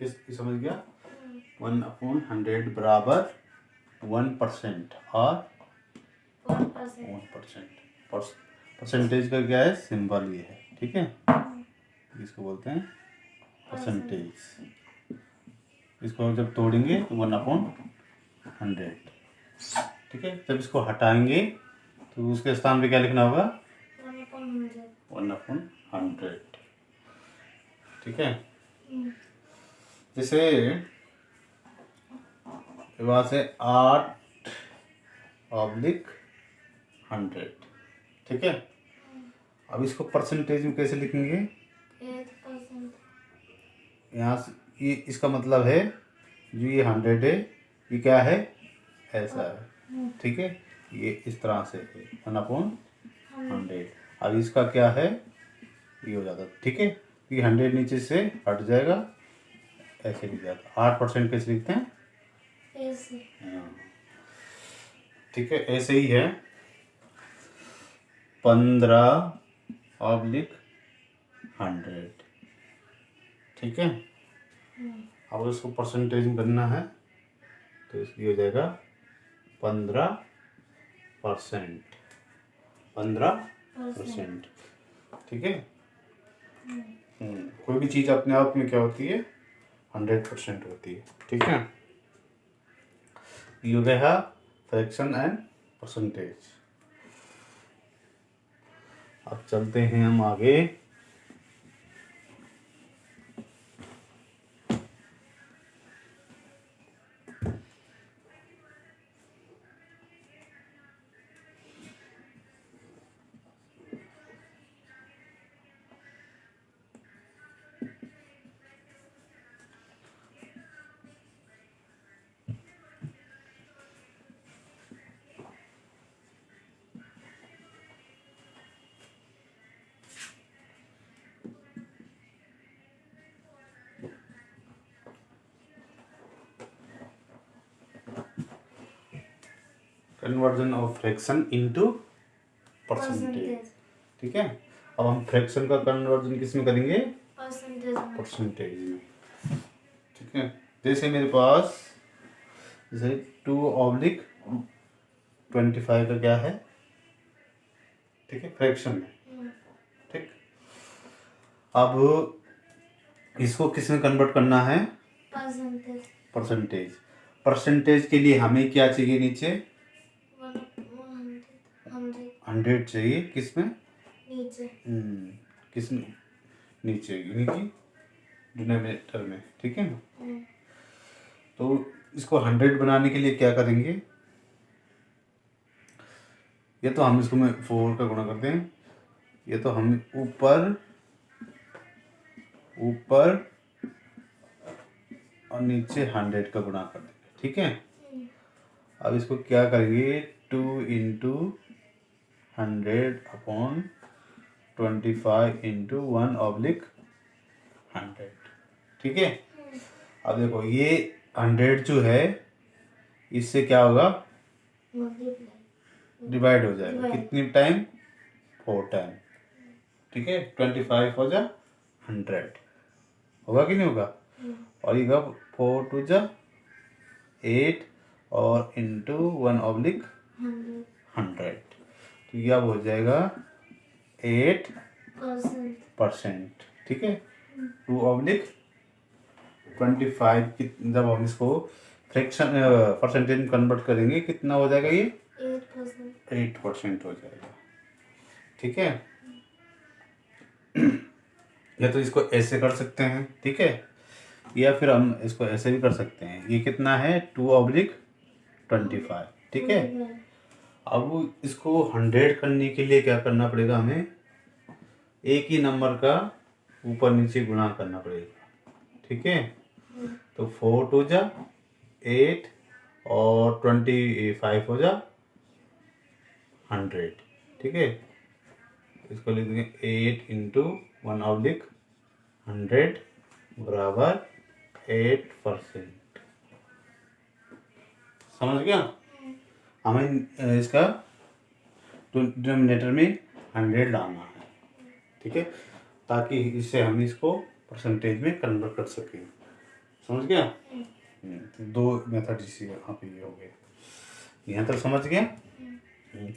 किस समझ गया? 1/100 बराबर 1% और 1%। परसेंटेज का क्या है सिंबल ये है, ठीक है, इसको बोलते हैं परसेंटेज। इसको जब तोड़ेंगे तो 1/100, ठीक है। जब इसको हटाएंगे तो उसके स्थान पे क्या लिखना होगा? 1/100, ठीक है। जैसे वहाँ से 8/100, ठीक है। अब इसको परसेंटेज में कैसे लिखेंगे? 8%। यहाँ से ये इसका मतलब है जो ये 100 है ये क्या है? ऐसा है, ठीक है। ये इस तरह से है 1/100। अब इसका क्या है? ये हो जाता, ठीक है। ये 100 नीचे से हट जाएगा, ऐसे लिख जाता। 8% कैसे लिखते हैं? ऐसे। ठीक है, ऐसे ही है 15/100, ठीक है। अब इसको परसेंटेज में करना है तो इसलिए हो जाएगा 15%, 15%, ठीक है। कोई भी चीज़ अपने आप में क्या होती है? 100% होती है, ठीक है। ये हो गया फ्रैक्शन एंड परसेंटेज। अब चलते हैं हम आगे। Conversion of fraction into percentage, ठीक है। अब हम फ्रैक्शन का कन्वर्जन किस में करेंगे? परसेंटेज में, ठीक है। जैसे मेरे पास जैसे 2/25 का क्या है, ठीक है, फ्रैक्शन में, ठीक। अब इसको किस में कन्वर्ट करना है? परसेंटेज। परसेंटेज के लिए हमें क्या चाहिए? नीचे 100 चाहिए। किस में? नीचे। किस में? नीचे, यानी कि डिनोमिनेटर में, ठीक है। तो इसको 100 बनाने के लिए क्या करेंगे? ये तो हम इसको में 4 का गुणा करते हैं। ये तो हम ऊपर और नीचे 100 का गुणा कर देंगे, ठीक है। अब इसको क्या करेंगे? 2 × 100/25 × 1/100, ठीक है। अब देखो ये 100 जो है इससे क्या होगा? डिवाइड हो जाएगा। कितनी टाइम? 4 टाइम, ठीक है। 25 हो जा 100 होगा कि नहीं होगा? और ये 4 2 जा 8 और इंटू 1/100, तो ये अब हो जाएगा 8%, ठीक है। 2/25 जब हम इसको फ्रैक्शन परसेंटेज में कन्वर्ट करेंगे कितना हो जाएगा? ये 8% हो जाएगा, ठीक है। या तो इसको ऐसे कर सकते हैं, ठीक है, या फिर हम इसको ऐसे भी कर सकते हैं। ये कितना है? 2/25, ठीक है। अब इसको 100 करने के लिए क्या करना पड़ेगा? हमें एक ही नंबर का ऊपर नीचे गुणा करना पड़ेगा, ठीक है। तो 4 2 जा 8 और 25 हो जा 100, ठीक है। इसको लिख देंगे 8 × 1/100 बराबर 8%। समझ गया? हमें इसका डिनोमिनेटर में 100 लाना है, ठीक है, ताकि इससे हम इसको परसेंटेज में कन्वर्ट कर सकें। समझ गया? तो दो मेथड इसी यहाँ पे ये हो गए। यहाँ तक समझ गए?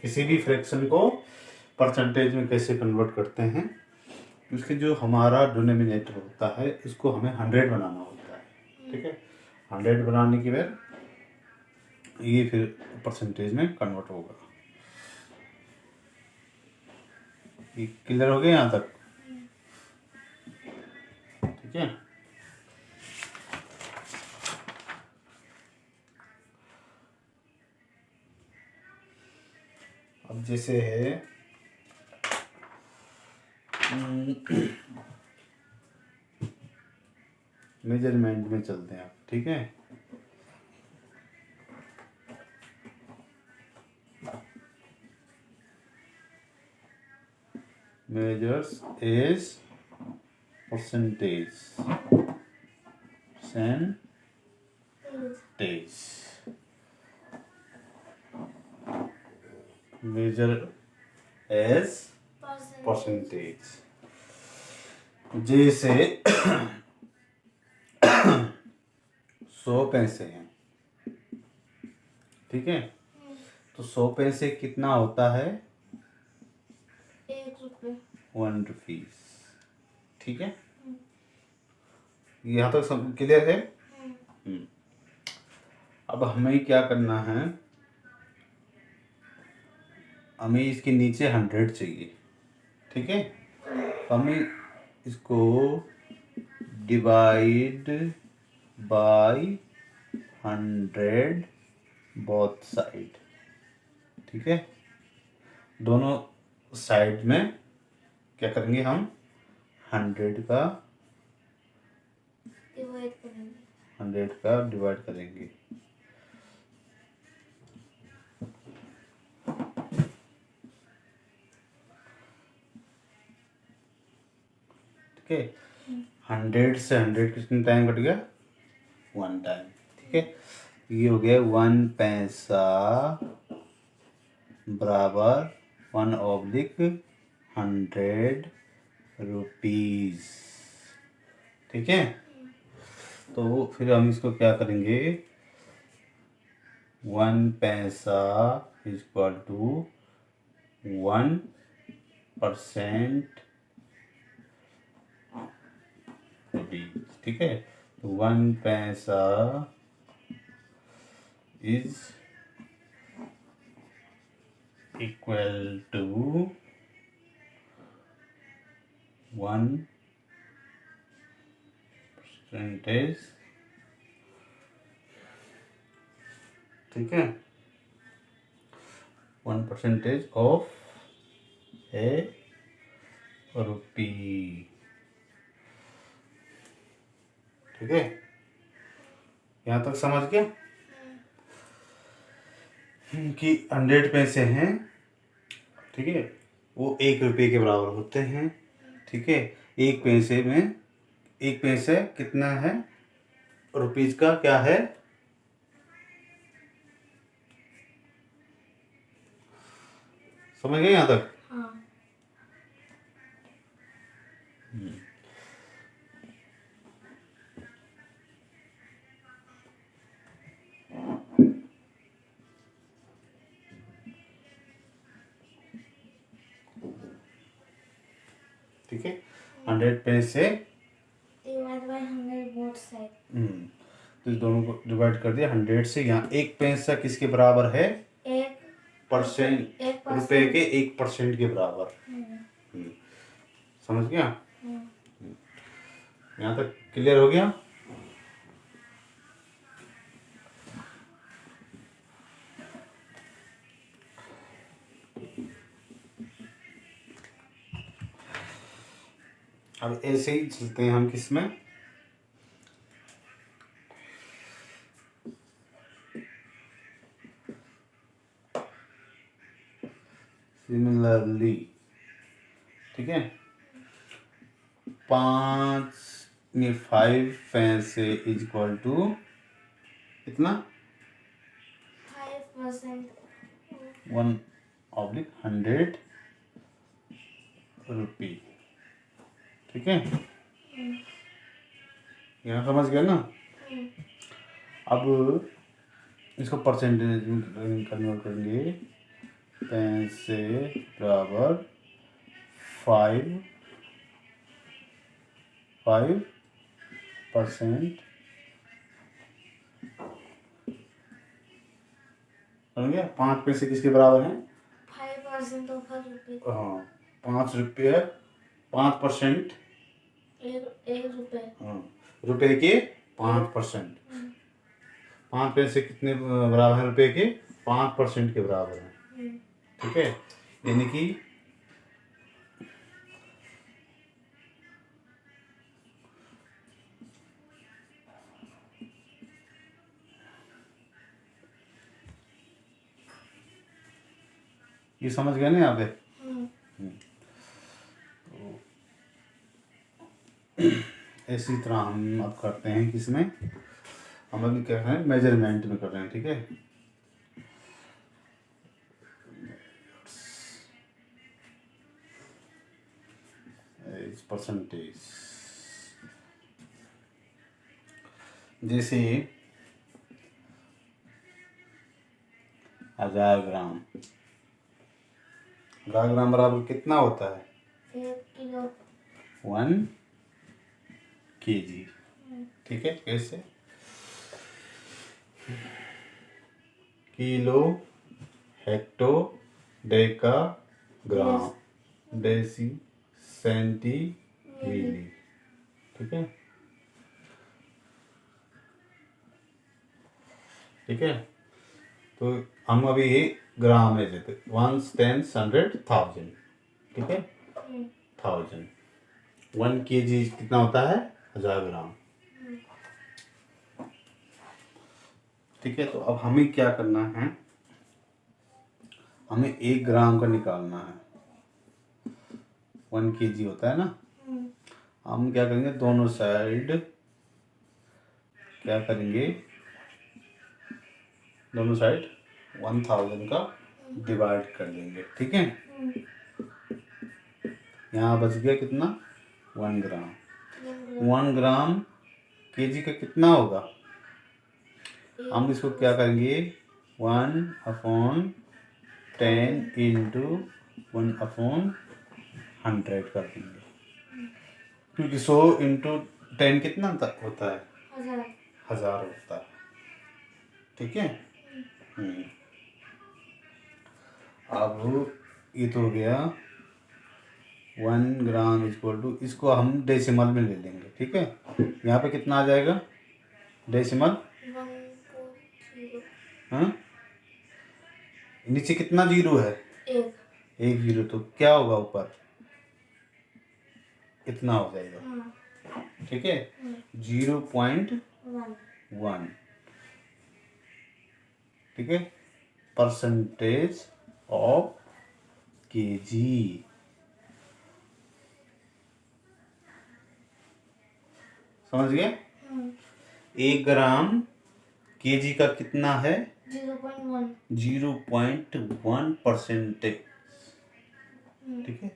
किसी भी फ्रैक्शन को परसेंटेज में कैसे कन्वर्ट करते हैं, उसके जो हमारा डिनोमिनेटर होता है इसको हमें 100 बनाना होता है। ठीक है, 100 बनाने के बाद ये फिर परसेंटेज में कन्वर्ट होगा। ये क्लियर हो गया यहाँ तक? ठीक है। अब जैसे है मेजरमेंट में चलते हैं आप। ठीक है, measures is percentage measure as percentage। जैसे 100 पैसे हैं, ठीक है, तो 100 पैसे कितना होता है? 1 रुपये। 1 रुपीज। ठीक है, यहाँ तक सब क्लियर है? अब हमें क्या करना है, हमें इसके नीचे 100 चाहिए। ठीक है, तो हमें इसको डिवाइड बाय 100 बोथ साइड। ठीक है, दोनों साइड में क्या करेंगे हम? 100 का डिवाइड करेंगे। ठीक है, 100 से 100 कितने टाइम कट गया? 1 टाइम। ठीक है, ये हो गया 1 पैसा बराबर 1/100 रुपीज। ठीक है, तो फिर हम इसको क्या करेंगे? 1 पैसा इक्वल टू 1% रुपीज। ठीक है, तो 1 पैसा इज इक्वल टू 1%। ठीक है, 1% ऑफ ए रुपी। ठीक है, यहाँ तक समझ गया कि 100 पैसे हैं। ठीक है, वो 1 रुपये के बराबर होते हैं। ठीक है, 1 पैसे में 1 पैसे कितना है? रुपीज का क्या है? समझ गए यहाँ तक? हाँ। ठीक है, 100 पैसे डिवाइड बाय 100 बोथ साइड। तो इस दोनों को डिवाइड कर दिया 100 से। यहाँ 1 पैसा किसके बराबर है? 1% रुपए के 1% के बराबर। समझ गया? यहाँ तक क्लियर हो गया? अब ऐसे ही चलते हैं हम किसमें? सिमिलरली। ठीक है, 5 पैसे इज इक्वल टू कितना? 5%। 1/100 रुपी। ठीक है, यहाँ समझ गया ना? अब इसको परसेंटेज में कन्वर्ट करेंगे। पैसे बराबर 5% समझ गया। 5 पैसे किसके बराबर हैं? 5% ऑफ हर रुपये। हाँ, 5 रुपये 5%। एक रुपये। हाँ, रुपए के 5%। 5 पैसे कितने बराबर है रुपए के? 5% के बराबर है। ठीक है, यानी कि ये समझ गए ना यहाँ पे? इसी तरह हम अब करते हैं किसमें, हम अभी क्या है मेजरमेंट में कर रहे हैं। ठीक है, परसेंटेज। जैसे 1000 ग्राम, 1000 ग्राम बराबर कितना होता है? 1 किलो। 1 kg। ठीक है, कैसे? किलो, हेक्टो, डेका, ग्राम, डेसी, सेंटी, मिली। ठीक है, ठीक है। तो हम अभी ये ग्राम में देते 1 10 100 1000। ठीक है, 1000। 1 kg कितना होता है? 1000 ग्राम। ठीक है, तो अब हमें क्या करना है, हमें 1 ग्राम का निकालना है। 1 kg होता है ना। हम क्या करेंगे, दोनों साइड क्या करेंगे, दोनों साइड 1000 का डिवाइड कर देंगे। ठीक है, यहाँ बच गया कितना? 1 ग्राम। 1 ग्राम kg का कितना होगा? हम इसको क्या करेंगे, 1/10 इंटू 1/100 कर देंगे, क्योंकि 100 इंटू 10 कितना तक होता है? 1000 होता है। ठीक है, अब ये तो हो गया 1 ग्राम इक्वल टू, इसको हम डेसिमल में ले लेंगे। ठीक है, यहाँ पे कितना आ जाएगा डेसिमल? 1.0। हाँ, नीचे कितना जीरो है? 1 जीरो, तो क्या होगा ऊपर? इतना हो जाएगा। ठीक है, 0.1। ठीक है, परसेंटेज ऑफ केजी। समझ गए? 1 ग्राम केजी का कितना है? 0.1। 0.1%। ठीक है,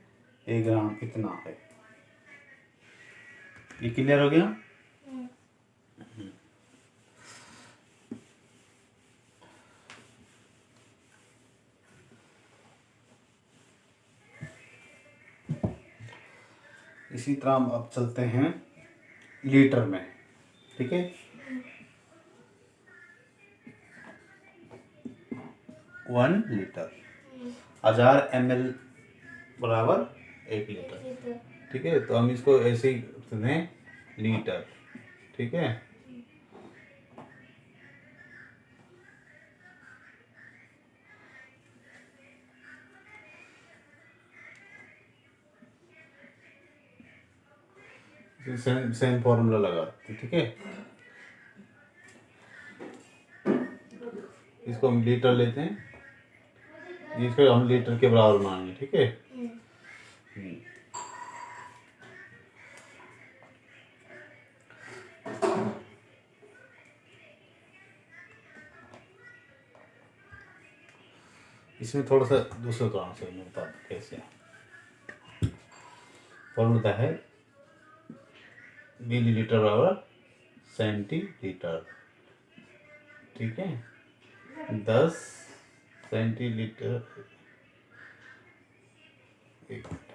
1 ग्राम इतना है। ये क्लियर हो गया? इसी तरह हम अब चलते हैं लीटर में। ठीक है, 1 लीटर, 1000 ml बराबर 1 लीटर। ठीक है, तो हम इसको ऐसे ही रखते लीटर। ठीक है, सेम फॉर्मूला लगाते। ठीक है, इसको हम लीटर लेते हैं, इसको हम लीटर के बराबर मानेंगे। ठीक है, इसमें थोड़ा सा दूसरे तरह से मैं बता दूं कैसे। फॉर्मूला है मिलीलीटर बराबर सेंटीलीटर। ठीक है, 10 सेंटीलीटर, एक मिनट,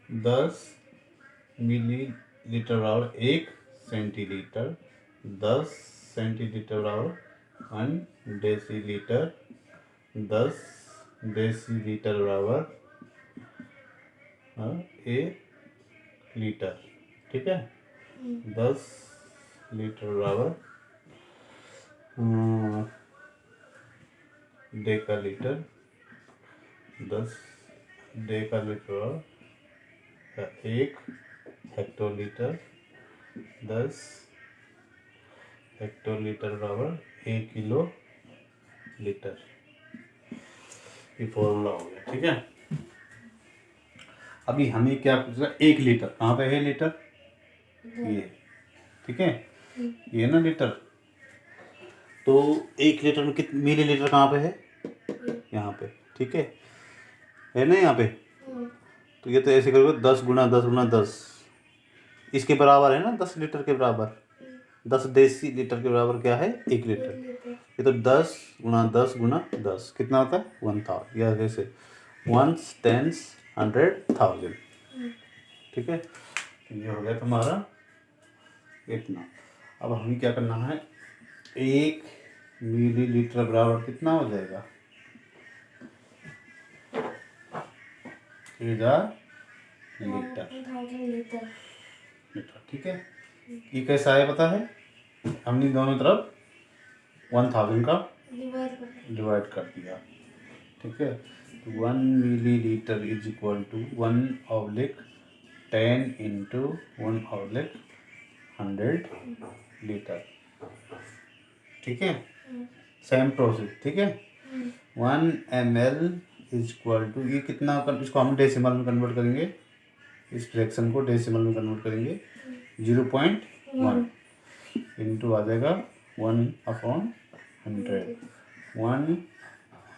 10 मिलीलीटर और 1 सेंटीलीटर, 10 सेंटीलीटर और 1 डेसीलीटर, 10 डेसीलीटर बराबर 1 लीटर, ठीक है, 10 लीटर बराबर डेकालीटर, 10 डेकालीटर और 1 हेक्टोलीटर, 10 हेक्टोलीटर बराबर 1 किलो लीटर। ये फॉर्मूला हो गया, ठीक है। अभी हमें क्या पूछ रहा है, 1 लीटर कहाँ पे है लीटर, ये, ठीक है, ये ना लीटर, तो 1 लीटर में कितने मिलीलीटर कहाँ पे है, यहाँ पे, ठीक है ना यहाँ पे। तो ये तो ऐसे करोगे 10 गुना 10 गुना 10, इसके बराबर है ना, 10 लीटर के बराबर, 10 देसी लीटर के बराबर क्या है, 1 लीटर। ये तो 10 गुना 10 गुना 10 कितना होता है, 1000, या जैसे 1s 10s 100 1000, ठीक है। ये हो गया तुम्हारा इतना। अब हमें क्या करना है, 1 मिलीलीटर बराबर कितना हो जाएगा, 1000 लीटर, लीटर, ठीक है। ये कैसा है पता है, हमने दोनों तरफ 1000 का डिवाइड कर दिया, ठीक है। तो 1 millilitre is equal to 1/10 into 1/100 litre, ठीक है। सेम प्रोसेस, ठीक है। 1 ml इज इक्वल टू, ये कितना, इसको हम डेसिमल में कन्वर्ट करेंगे, इस फ्रैक्शन को डेसिमल में कन्वर्ट करेंगे, 0.1 इंटू आ जाएगा 1/100, 1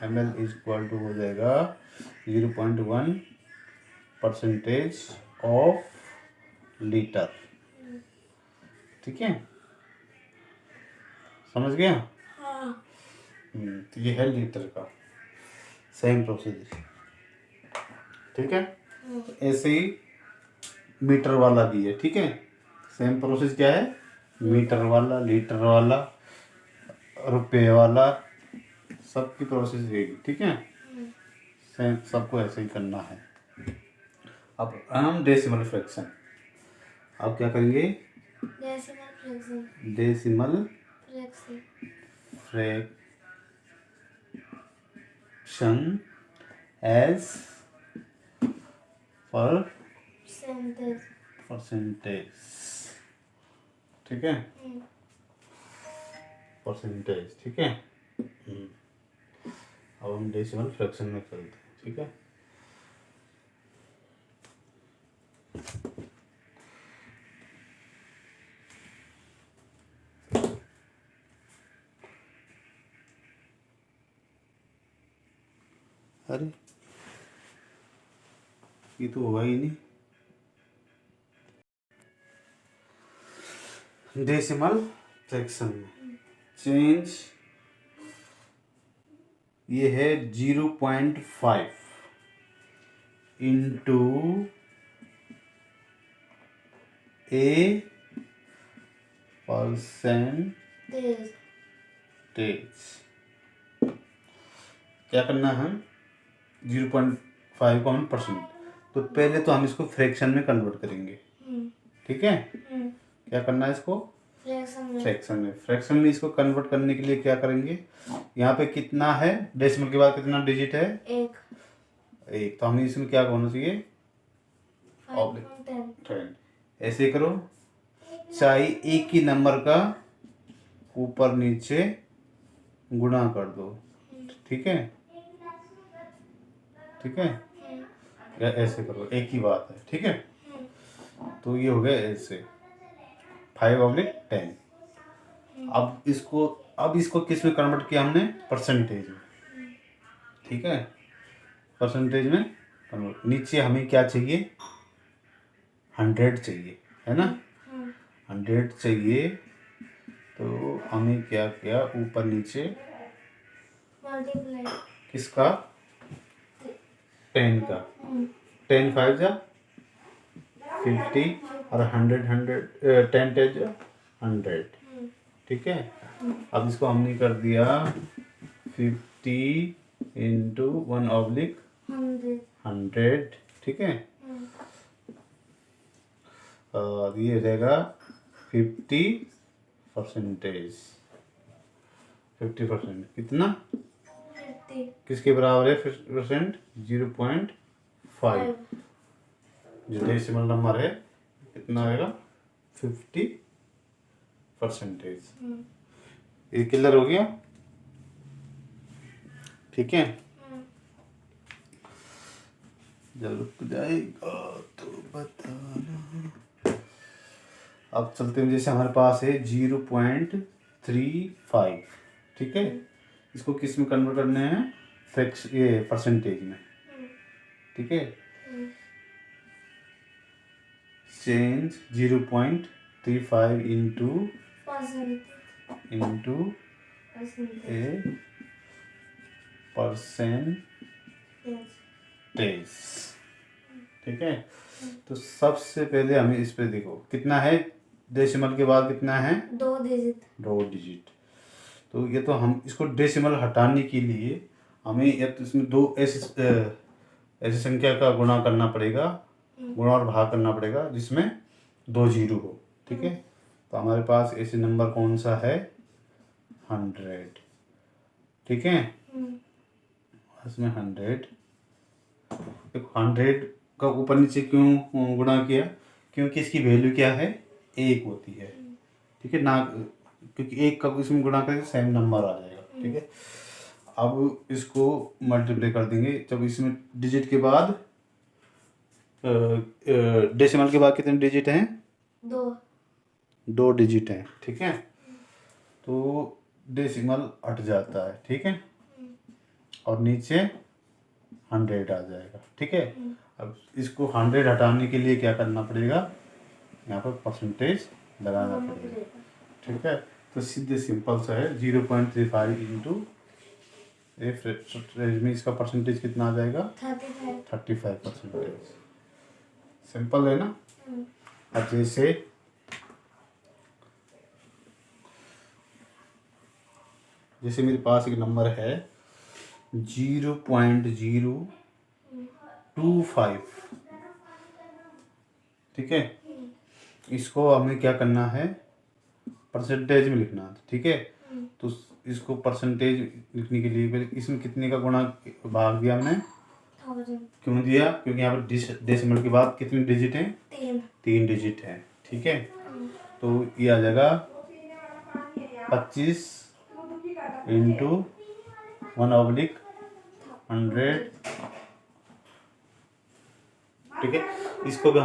ml इज इक्वल टू हो जाएगा 0.1% ऑफ लीटर, ठीक है, समझ गया। तो ये है लीटर का, सेम प्रोसेस, ठीक है। तो ऐसे ही मीटर वाला भी है, ठीक है, सेम प्रोसेस क्या है, मीटर वाला, लीटर वाला, रुपए वाला, सबकी प्रोसेस यही, ठीक है, सेम, सबको ऐसे ही करना है। अब हम डेसिमल फ्रैक्शन, अब क्या करेंगे, डेसिमल फ्रैक्शन एज परसेंटेज, ठीक है, परसेंटेज, ठीक है। अब हम डेसिमल फ्रैक्शन में करते हैं, ठीक है। अरे ये तो होगा ही नहीं, डेसिमल फ्रैक्शन में चेंज, ये है 0.5 इंटू ए परसेंटेज, क्या करना है, 0.5 को हम परसेंट, तो पहले तो हम इसको फ्रैक्शन में कन्वर्ट करेंगे, ठीक है। क्या करना है इसको, फ्रैक्शन में इसको कन्वर्ट करने के लिए क्या करेंगे, यहाँ पे कितना है, डेसिमल के बाद कितना डिजिट है, एक, तो हमें इसमें क्या होना चाहिए, 10, ऐसे करो, चाहे एक ही नंबर का ऊपर नीचे गुणा कर दो, ठीक है, ठीक है, या ऐसे करो, एक ही बात है, ठीक है। तो ये हो गया ऐसे 5/10। अब इसको किस में कन्वर्ट किया हमने, परसेंटेज में, ठीक है, परसेंटेज में कन्वर्ट। नीचे हमें क्या चाहिए, 100 चाहिए, है ना। हाँ 100 चाहिए, तो हमें क्या किया, ऊपर नीचे मल्टीप्लाई किसका, 10 का। 10 5 जा 50 और 100 10 10 जा 100, ठीक है। अब इसको हमने कर दिया 50 इंटू 1/100, ठीक है। और ये हो जाएगा 50%। 50% कितना, 50 किसके बराबर है 50%, 0.5। जो डेसिमल नंबर है कितना आएगा, 50%। ये क्लियर हो गया, ठीक है। जब रुक जाएगा तो बताना। अब चलते हैं, जैसे हमारे पास है 0.35, ठीक है। इसको किस में कन्वर्ट करने हैं, ये परसेंटेज में, ठीक है। चेंज 0.35 इंटू ए परसेंटेज, ठीक है। तो सबसे पहले हमें इस पे देखो कितना है, डेसिमल के बाद कितना है, 2 डिजिट। 2 डिजिट। तो ये तो हम इसको डेसिमल हटाने के लिए हमें या तो इसमें दो ऐसी संख्या का गुणा करना पड़ेगा, गुणा और भाग करना पड़ेगा जिसमें 2 जीरो हो, ठीक है। तो हमारे पास ऐसे नंबर कौन सा है, 100, ठीक है। इसमें 100 का ऊपर नीचे क्यों गुणा किया, क्योंकि इसकी वैल्यू क्या है, 1 होती है, ठीक है ना। क्योंकि 1 का इसमें गुणा करके सेम नंबर आ जाएगा, ठीक है। अब इसको मल्टीप्लाई कर देंगे, जब इसमें डिजिट के बाद डेसिमल के बाद कितने डिजिट हैं, 2 डिजिट हैं, ठीक है। तो डेसिमल हट जाता है, ठीक है, और नीचे 100 आ जाएगा, ठीक है। अब इसको 100 हटाने के लिए क्या करना पड़ेगा, यहाँ पर परसेंटेज लगाना पड़ेगा, ठीक है। तो सीधे सिंपल सा है, 0.35 इंटू में इसका परसेंटेज कितना आ जाएगा, 35%। सिंपल है ना। अब जैसे मेरे पास एक नंबर है 0.025, ठीक है। इसको हमें क्या करना है, परसेंटेज में लिखना है, ठीक है। तो इसको परसेंटेज लिखने के लिए पहले इसमें कितने का गुणा भाग दिया हमने, 1000। क्यों दिया, क्योंकि यहाँ पर डेसिमल के बाद कितने डिजिट हैं, 3 डिजिट हैं, ठीक है। तो ये आ जाएगा 25 इंटू 1/100, ठीक है। इसको भी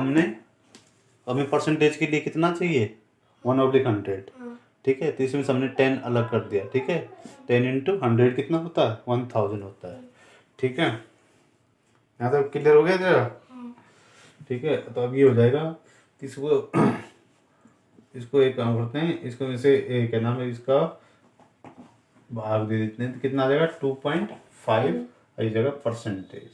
हमें परसेंटेज के लिए कितना चाहिए, 1/100, ठीक है। तो इसमें से हमने 10 अलग कर दिया, ठीक है। 10 इंटू 100 कितना होता है, 1000 होता है, ठीक है। यहाँ तक क्लियर हो गया तेरा, ठीक है। तो अब ये हो जाएगा, इसको एक काम करते हैं, इसको जैसे क्या नाम है, इसका भाग दे देते हैं, तो कितना आ जाएगा 2.5 इस जगह परसेंटेज,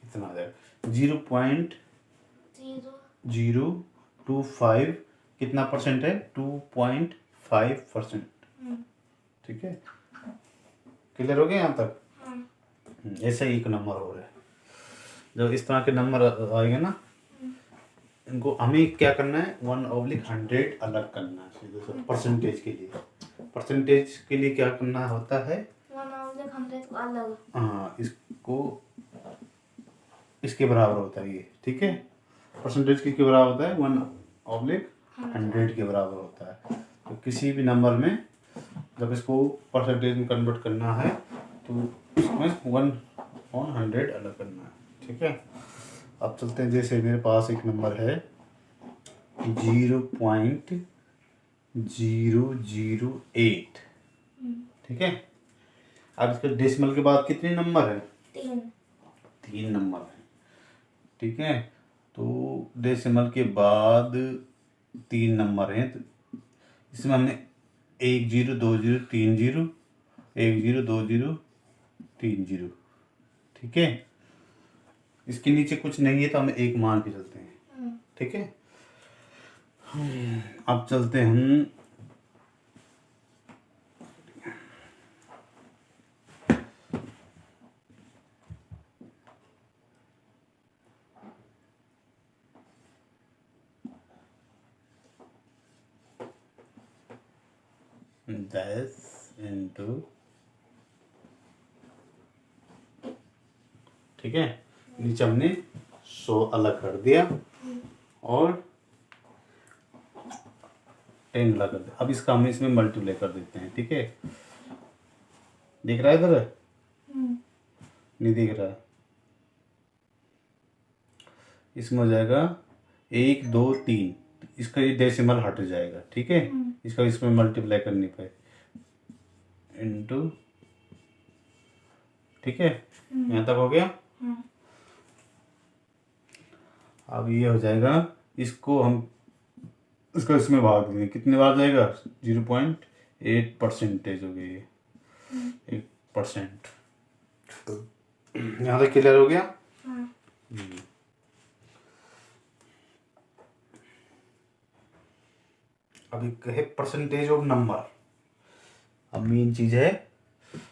कितना आ जाएगा 0.025 कितना परसेंट है, 2.5%, ठीक है। क्लियर हो गया यहाँ तक। ऐसा ही एक नंबर हो रहा है, जब इस तरह के नंबर आएंगे ना, इनको हमें क्या करना है, 1/100 अलग करना है सीधे परसेंटेज के लिए। परसेंटेज के लिए क्या करना होता है, 1/100 को अलग, हाँ, इसको इसके बराबर होता है ये, ठीक है। परसेंटेज किसके बराबर होता है, 1/100 के बराबर होता है। तो किसी भी नंबर में जब इसको परसेंटेज में कन्वर्ट करना है तो इसमें 1/100 अलग करना है, ठीक है। अब चलते हैं, जैसे मेरे पास एक नंबर है 0.008, ठीक है। अब इसके डेसिमल के बाद कितने नंबर है, 3 नंबर है, ठीक है। तो डेसिमल के बाद 3 नंबर हैं, तो इसमें हमने 1 0 2 0 3 0, 1 0 2 0 3 0, ठीक है। इसके नीचे कुछ नहीं है तो हम 1 मान के चलते हैं, ठीक है। अब चलते हम दस इंटू, ठीक है, नीचे हमने 100 अलग कर दिया और 10 अलग कर दिया। अब इसका हम इसमें मल्टीप्लाई कर देते हैं, ठीक है। दिख रहा है इधर? नहीं दिख रहा है। इसमें हो जाएगा 1 2 3, इसका ये डेसिमल हट जाएगा, ठीक है। इसका इसमें मल्टीप्लाई करने पे इंटू, ठीक है। यहाँ तक हो गया। अब ये हो जाएगा, इसको हम इसको इसमें भाग देंगे, कितने बार जाएगा? 0.8% हो गया ये, 1%। यहाँ तक क्लियर हो गया? अब एक है परसेंटेज ऑफ नंबर। अब मेन चीज है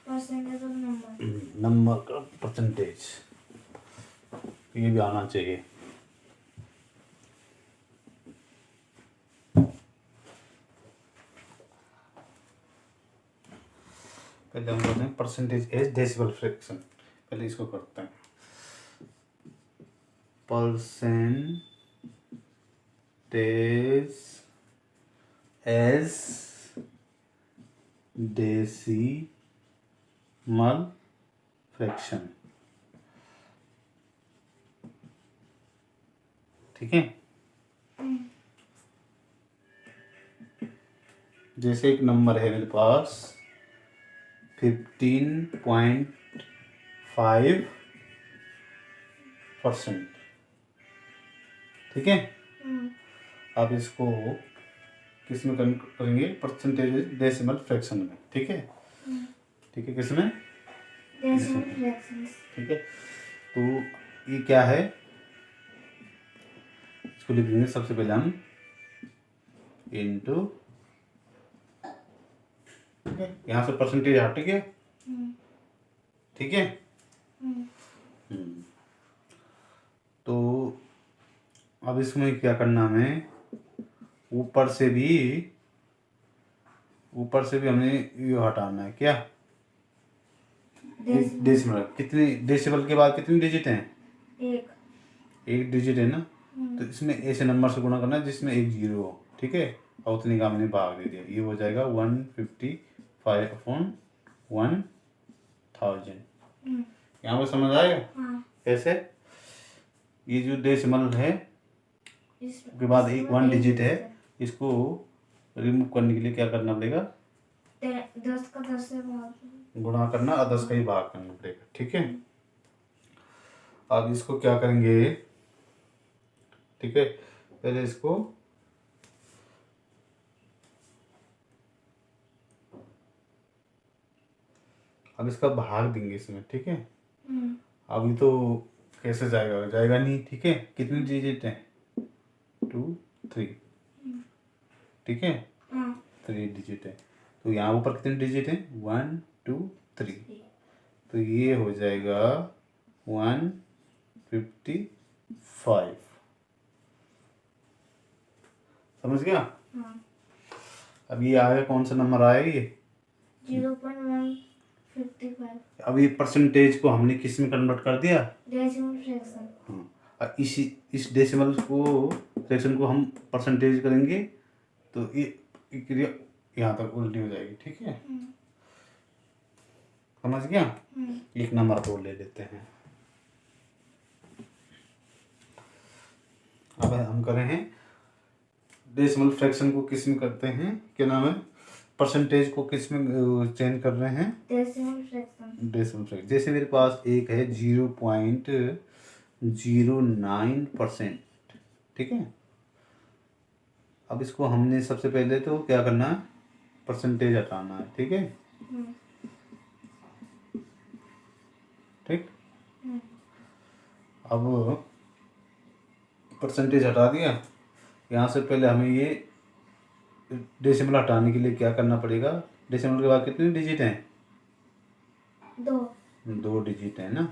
परसेंटेज ऑफ नंबर। नंबर का परसेंटेज, ये भी आना चाहिए। पहले हम करते हैं परसेंटेज एज डेसिमल फ्रैक्शन। पहले इसको करते हैं, परसेंटेज एज डेसिमल फ्रैक्शन, ठीक है। जैसे एक नंबर है मेरे पास 15.5%, ठीक है। अब इसको किस में करेंगे? परसेंटेज डेसिमल फ्रैक्शन में, ठीक है। ठीक है, किसमें? Decimal fractions. ठीक है। तो ये क्या है, इसको लिखेंगे सबसे पहले हम इनटू, ठीक है। यहाँ से परसेंटेज हट गया, ठीक है। तो अब इसमें क्या करना हमें, ऊपर से भी हमने ये हटाना है, क्या? डेसिमल। कितनी डेसिमल के बाद कितनी डिजिट हैं? एक डिजिट है ना। तो इसमें ऐसे नंबर से गुणा करना है जिसमें एक 0 हो, ठीक है। और उतने का हमने भाग दे दिया, ये हो जाएगा 155/1000। यहाँ पर समझ आएगा? कैसे? ये जो डेसिमल है उसके बाद एक 1 डिजिट है, इसको रिमूव करने के लिए क्या करना पड़ेगा? 10 का 10 से भाग गुणा करना और 10 का ही भाग करना पड़ेगा, ठीक है। अब इसको क्या करेंगे, ठीक है। पहले इसको अब इसका भाग देंगे इसमें, ठीक है। अभी तो कैसे जाएगा? जाएगा नहीं, ठीक है। कितनी डिजिट है? 2 3, ठीक है। 3 डिजिट है। तो यहाँ ऊपर कितने डिजिट है? 1 2 3। तो ये हो जाएगा 155। समझ गया? अब ये आया, कौन सा नंबर आया ये? 0.155। अब ये परसेंटेज को हमने किस में कन्वर्ट कर दिया? Decimal fraction. हाँ। अब इस डेसिमल को फ्रैक्शन को हम परसेंटेज करेंगे तो ये क्रिया यहाँ तक उल्टी हो जाएगी, ठीक है। समझ गया? एक नंबर को ले लेते हैं। अब हम करें हैं डेसिमल फ्रैक्शन को किस में करते हैं, क्या नाम है? परसेंटेज को किस में चेंज कर रहे हैं? Decimal fraction. Decimal fraction. जैसे मेरे पास एक है 0.9 0.09%। ठीक है, अब इसको हमने सबसे पहले तो क्या करना है, परसेंटेज हटाना है। ठीक है, ठीक। अब परसेंटेज हटा दिया, यहाँ से पहले हमें ये डेसिमल हटाने के लिए क्या करना पड़ेगा, डेसिमल के बाद कितने डिजिट हैं, 2 डिजिट है ना,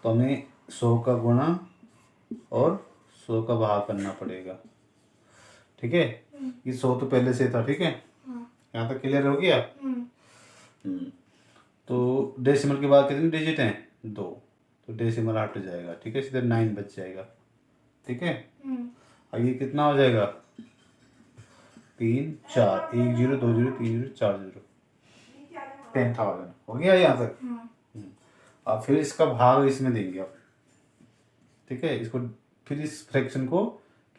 तो हमें 100 का गुणा और 100 का भाग करना पड़ेगा। ठीक है, ये 100 तो पहले से था। ठीक है, यहाँ तक क्लियर हो गया। तो डेसिमल के बाद कितने डिजिट हैं, 2, तो डेसिमल हट जाएगा। ठीक है, सीधे 9 बच जाएगा। ठीक है, अब ये कितना हो जाएगा, 3 4 1 0 2 0 3 0 4 0, 10,000 हो गया यहाँ तक। अब फिर इसका भाग इसमें देंगे अब। ठीक है, इसको फिर इस फ्रैक्शन को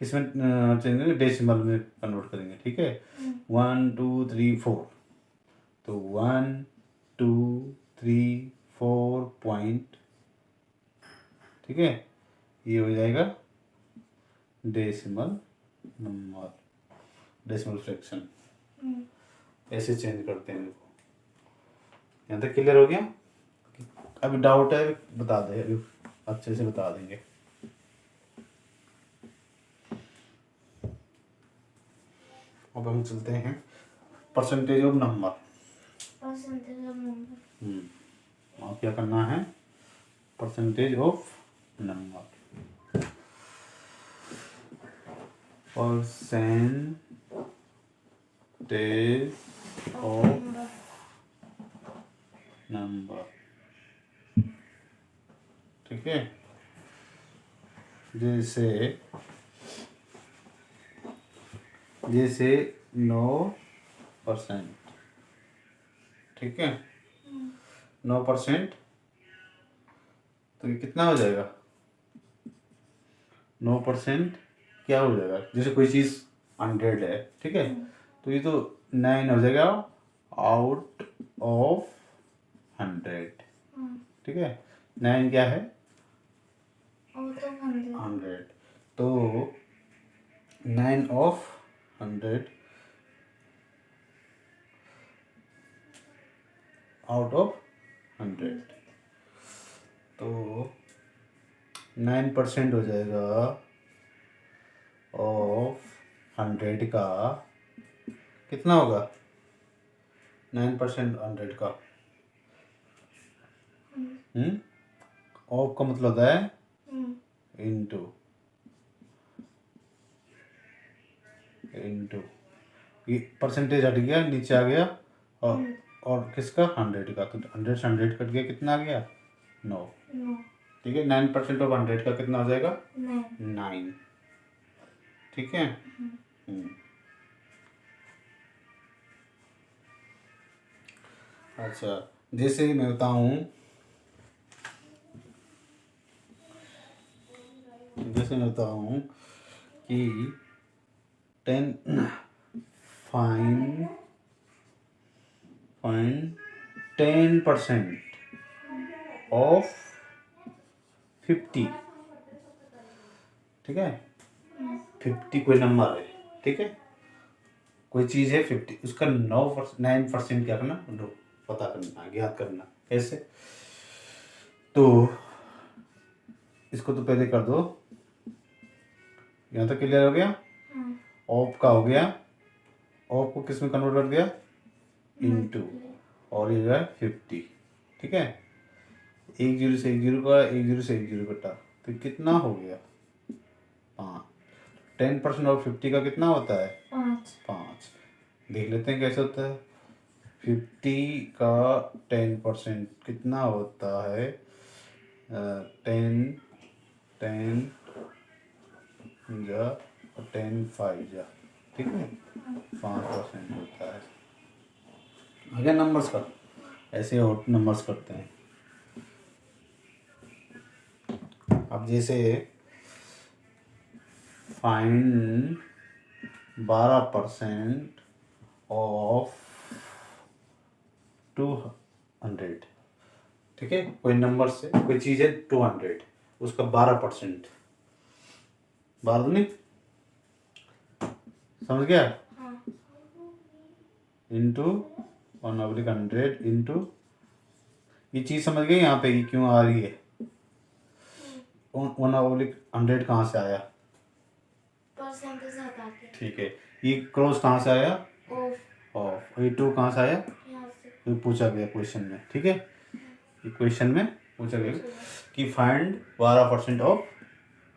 किसमें चेंज करेंगे, डेसिमल में कन्वर्ट करेंगे। ठीक है, 1 2 3 4, तो 1 2 3 4 पॉइंट। ठीक है, ये हो जाएगा डेसिमल नंबर, डेसिमल फ्रैक्शन। ऐसे चेंज करते हैं इनको। यहाँ तक क्लियर हो गया। अभी डाउट है बता दे, अभी अच्छे से बता देंगे। अब हम चलते हैं परसेंटेज ऑफ नंबर। और क्या करना है, percentage of number, percentage of number. ठीक है, जैसे 9%। ठीक है, 9%, तो ये कितना हो जाएगा, 9% क्या हो जाएगा, जैसे कोई चीज़ 100 है। ठीक है, तो ये तो 9 हो जाएगा आउट ऑफ 100। ठीक है, 9 क्या है, 100, तो 9 ऑफ 100 आउट ऑफ 100, तो 9% हो जाएगा ऑफ 100 का, कितना होगा, 9% 100 का, ऑफ का मतलब होता है इनटू, ये परसेंटेज हट गया, नीचे आ गया, और किसका, 100 का, तो 100 से 100 कट गया, कितना आ गया, 9। ठीक है, 9% ऑफ 100 का कितना हो जाएगा, 9। ठीक है, अच्छा, जैसे मैं बताऊं, कि 10% ऑफ 50। ठीक है, 50 कोई नंबर है। ठीक है, कोई चीज़ है 50, उसका 9% क्या करना, पता करना, ज्ञात करना। कैसे, तो इसको तो पहले कर दो, यहाँ तक क्लियर हो गया। ऑफ का हो गया, ऑफ को किस में कन्वर्ट कर दिया, इनटू, और ये है 50। ठीक है, 1 0 से 1 0 का, 1 0 से 1 0 कटा, तो कितना हो गया, 5। 10% ऑफ 50 का कितना होता है, 5। देख लेते हैं कैसे होता है, 50 का 10% कितना होता है, 10 जा 10 5 जा। ठीक है, 5% होता है। आगे नंबर्स का ऐसे और नंबर्स करते हैं। अब जैसे फाइंड 12% ऑफ 200। ठीक है, कोई नंबर से कोई चीज़ है 200, उसका 12%। 12 नहीं, समझ गया? हाँ इंटू 1/100 इंटू, ये चीज़ समझ गए यहाँ पे ये क्यों आ रही है? 1/100 कहाँ से आया? परसेंटेज हटा के। ठीक है, ये क्रॉस कहाँ से आया? Of of. ये 2 कहाँ से आया? यहाँ से। ये पूछा गया क्वेश्चन में, ठीक है? ये क्वेश्चन में पूछा गया कि फाइंड 12% ऑफ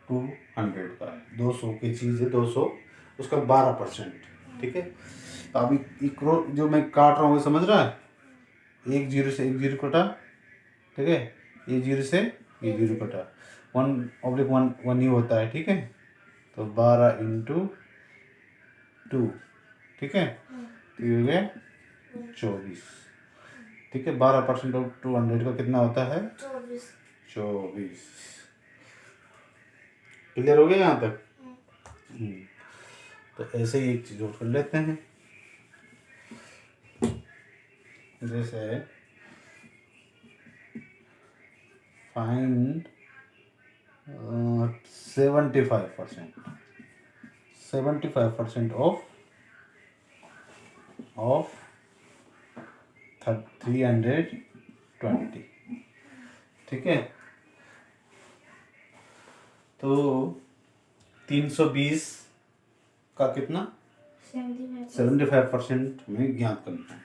200 का, 200 की चीज़ है 200, उसका 12%, ठीक है? तो अभी ये क्रॉस जो मैं काट रहा हूँ समझ रहा है? एक जीरो से एक जीरो कटा, ठीक है? ये जीरो से ये जीरो कटा, 1/1 ही होता है, ठीक है? तो 12 इंटू 2, ठीक है? तो ये हो गया 24, ठीक है? 12% ऑफ 200 का कितना होता है? 24। क्लियर हो गया यहाँ तक? तो ऐसे ही एक चीज और कर लेते हैं, जैसे फाइंड 75% ऑफ 320, ठीक है? तो 320 का कितना? 75% में ज्ञात करना है,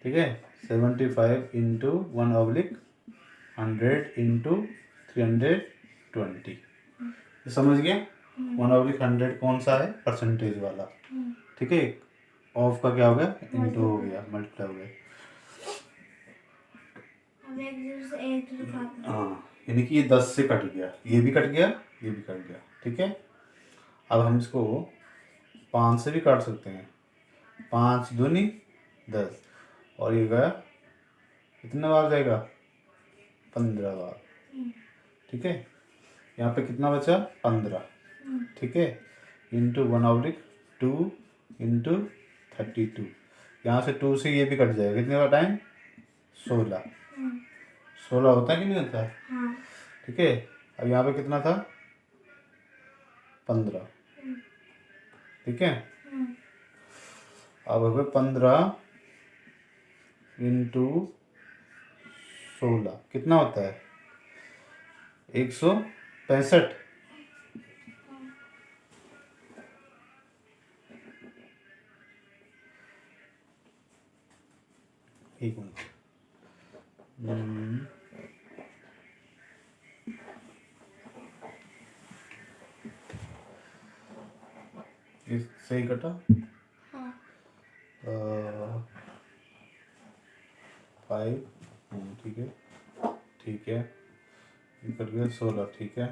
ठीक है? 75 इंटू 1/100 इंटू 320, समझ गया? 1/100 कौन सा है? परसेंटेज वाला, ठीक है? ऑफ का क्या हो गया? इंटू हो गया, मल्टीप्लाई हो गया। अब एक जीरो से एक जीरो काटना। हाँ, यानी कि ये 10 से कट गया, ये भी कट गया, ये भी कट गया, ठीक है? अब हम इसको 5 से भी काट सकते हैं, 5 दूनी 10, और ये गया कितने बार जाएगा? 15 बार, ठीक है? यहाँ पे कितना बचा? 15, ठीक है? इंटू 1/2 इंटू 32, यहाँ से 2 से ये भी कट जाएगा, कितने का टाइम? 16 होता है कि नहीं होता है? हाँ ठीक है? अब यहाँ पे कितना था? 15, ठीक है? अब हो गए 15 इंटू 16, कितना होता है? 165। एक मिनट, सही कटा? हाँ 5, ठीक है, ठीक है, ये कट गया 16, ठीक है?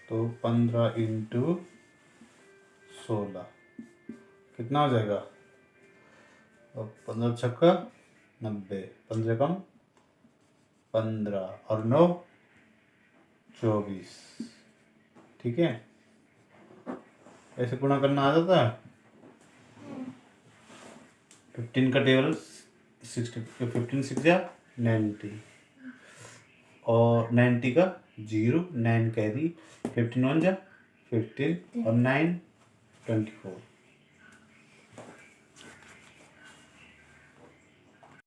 तो 15 इंटू 16 कितना हो जाएगा? अब 15 छक्का 90, 15 कम 15 और 9 24, ठीक है? ऐसे गुणा करना आ जाता है? 15 का टेबल 60, 15 6 जा 90, और 90 का 0, 9 कैरी, 15 1 जा 15 और 9 24,